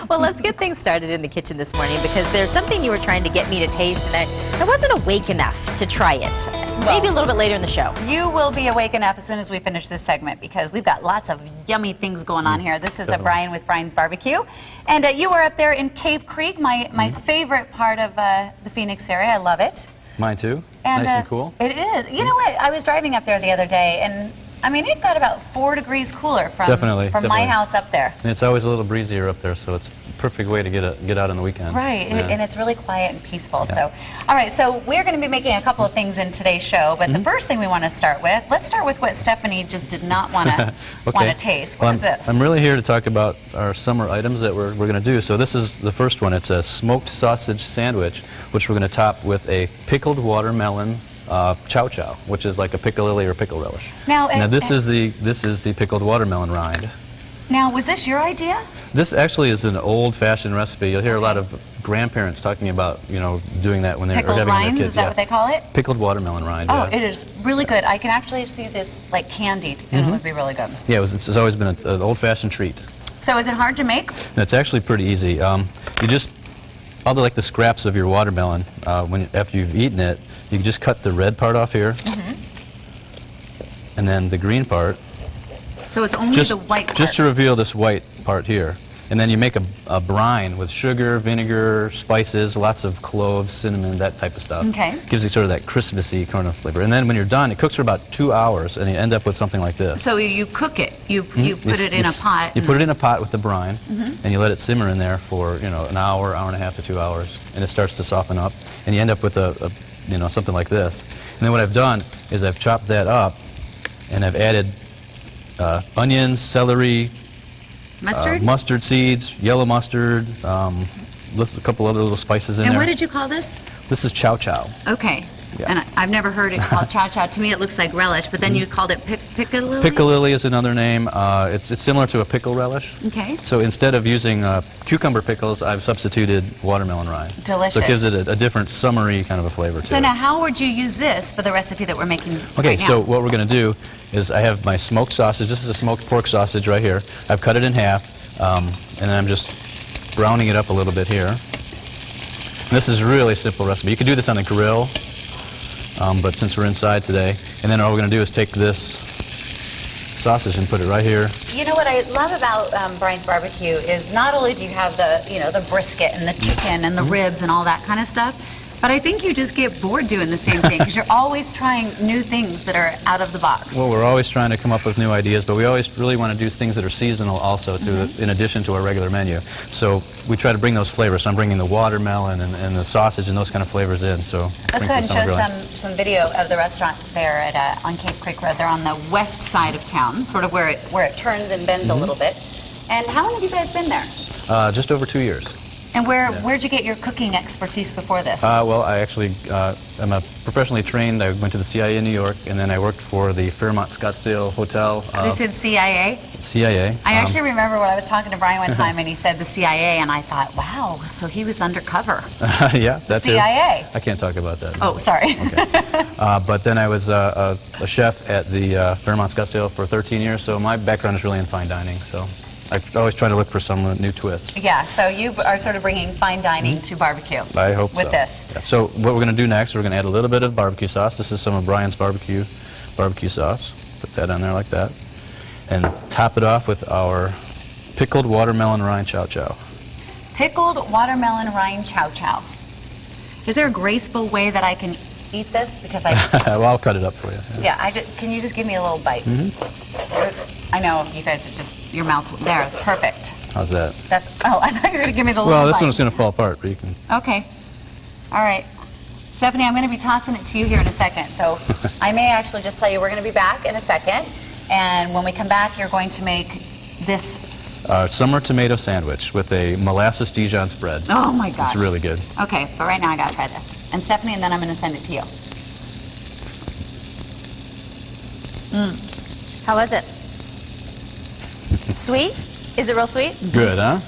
Well, let's get things started in the kitchen this morning because there's something you were trying to get me to taste, and I wasn't awake enough to try it. Maybe a little bit later in the show. You will be awake enough as soon as we finish this segment because we've got lots of yummy things going on here. This is a Bryan with Bryan's Barbecue. And you are up there in Cave Creek, my favorite part of the Phoenix area. I love it. Mine too. And, nice and cool. It is. You know what? I was driving up there the other day, and I mean, it got about 4 degrees cooler from my house up there. And it's always a little breezier up there, so it's a perfect way to get out on the weekend. Right, and it's really quiet and peaceful. Yeah. So, all right, so we're going to be making a couple of things in today's show, but the first thing we want to start with, let's start with what Stephanie just did not want to want to taste. What is this? I'm really here to talk about our summer items that we're going to do. So this is the first one. It's a smoked sausage sandwich, which we're going to top with a pickled watermelon chow chow, which is like a pickle lily or pickle relish. Now this is the pickled watermelon rind. Now, was this your idea? This actually is an old-fashioned recipe. You'll hear a lot of grandparents talking about, you know, doing that when they're having rinds, their kids. Is that what they call it? Pickled watermelon rind. Oh, it is really good. I can actually see this like candied, and it would be really good. Yeah, it's always been an old-fashioned treat. So is it hard to make? It's actually pretty easy. You just, all the scraps of your watermelon, after you've eaten it, you can just cut the red part off here, and then the green part. So it's only the white part? Just to reveal this white part here. And then you make a brine with sugar, vinegar, spices, lots of cloves, cinnamon, that type of stuff. Okay. Gives you sort of that Christmassy kind of flavor. And then when you're done, it cooks for about 2 hours, and you end up with something like this. So you cook it. You put it in a pot. You put it in a pot with the brine, and you let it simmer in there for, you know, an hour, hour and a half to 2 hours, and it starts to soften up, and you end up with something like this. And then what I've done is I've chopped that up, and I've added onions, celery, mustard seeds, yellow mustard, a couple other little spices in there. And what did you call this? This is chow chow. Okay. Yeah. And I've never heard it called chow chow. To me, it looks like relish, but then you called it pickle lily? Pickle lily is another name. It's similar to a pickle relish. Okay. So instead of using cucumber pickles, I've substituted watermelon rind. Delicious. So it gives it a different summery kind of a flavor to it. So now how would you use this for the recipe that we're making right now? So what we're going to do is I have my smoked sausage. This is a smoked pork sausage right here. I've cut it in half, and then I'm just browning it up a little bit here. And this is a really simple recipe. You can do this on the grill, but since we're inside today, and then all we're going to do is take this sausage and put it right here. You know what I love about Bryan's Barbecue is not only do you have the brisket and the chicken and the ribs and all that kind of stuff, but I think you just get bored doing the same thing because you're always trying new things that are out of the box. Well, we're always trying to come up with new ideas, but we always really want to do things that are seasonal also, in addition to our regular menu. So we try to bring those flavors. So I'm bringing the watermelon and the sausage and those kind of flavors in. So let's go ahead and show some video of the restaurant there at on Cave Creek Road. They're on the west side of town, sort of where it turns and bends a little bit. And how long have you guys been there? Just over 2 years. And where'd you get your cooking expertise before this? Well, I actually am a professionally trained. I went to the CIA in New York, and then I worked for the Fairmont Scottsdale Hotel. They said CIA? CIA. I actually remember when I was talking to Bryan one time, and he said the CIA, and I thought, wow, so he was undercover. Yeah, that's it. CIA. I can't talk about that. Oh, sorry. Okay. But then I was a chef at the Fairmont Scottsdale for 13 years, so my background is really in fine dining. So I always try to look for some new twists. Yeah, so you are sort of bringing fine dining to barbecue. I hope with this. Yeah. So what we're going to do next, we're going to add a little bit of barbecue sauce. This is some of Bryan's barbecue sauce. Put that on there like that. And top it off with our pickled watermelon rind chow chow. Pickled watermelon rind chow chow. Is there a graceful way that I can eat this? Because well, I'll cut it up for you. Yeah, can you just give me a little bite? I know you guys are just, your mouth, there, perfect. How's that? I thought you were going to give me the little Well, this bite. one's going to fall apart, but you can. Okay. All right. Stephanie, I'm going to be tossing it to you here in a second. So I may actually just tell you we're going to be back in a second. And when we come back, you're going to make this. Summer tomato sandwich with a molasses Dijon spread. Oh, my gosh. It's really good. Okay, but right now I got to try this. And Stephanie, and then I'm going to send it to you. How was it? Sweet? Is it real sweet? Good, huh?